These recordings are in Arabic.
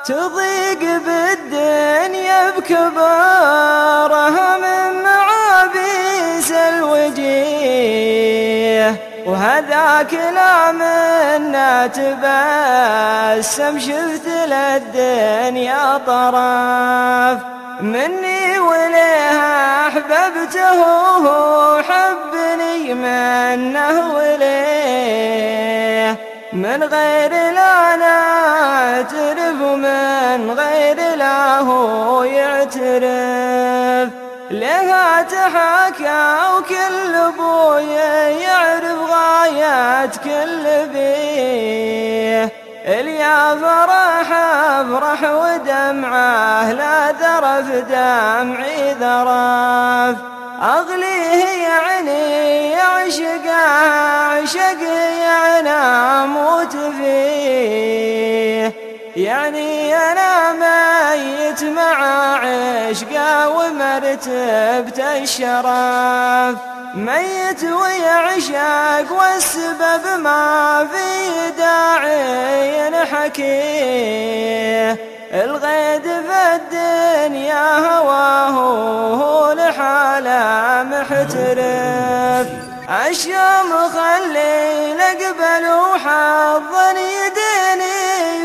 تضيق بالدنيا بكبارها من معابيس الوجيه، وهذا كلام تبسم شفت للدنيا طرف مني وليها أحببته حبني منه وليه، من غير لا نعترف ومن غير لا هو يعترف، لها تحاكى وكل ابويا يعرف غاية كل بيه، اليا فرح افرح ودمعه لا ذرف دمعي ذرف، أغليه يعني يعشقه عشق يعني أموت فيه، يعني أنا ميت مع عشقه ومرتبة الشرف، ميت ويعشق والسبب ما في داعي نحكيه، الغيد في الدنيا هواه هو لحاله محترف، الشام خلي نقبل وحظا يديني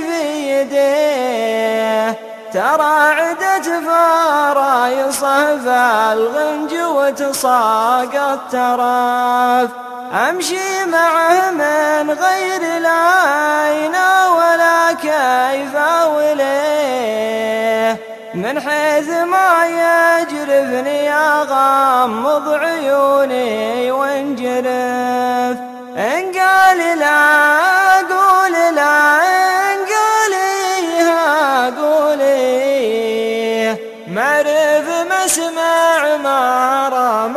في يديه، ترى عدت فرايصه فالغنج وتساقط ترف، أمشي معه من غير العين ولا كيف وليه، من حيث ما يجرفني أغمض عيوني وانجرف، إن قال لا قول لا، إن قال إيها قولي، معرف مسمع ما رام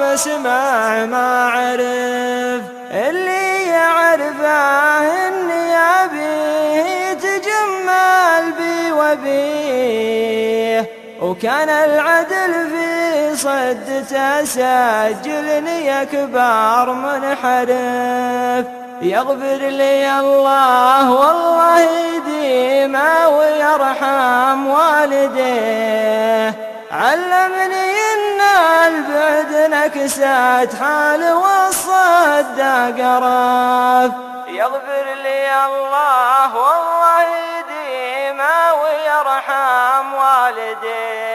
مسمع ما عرف، اللي يعرفه إني أبيه تجمل بي وبيه، وكان العدل في صدته سجلني أكبر منحرف، يغفر لي الله والله يديمه ويرحم والديه، علمني إن البعد نكسات حال والصد قرف، يغفر لي الله والله يديمه ويرحم والديه.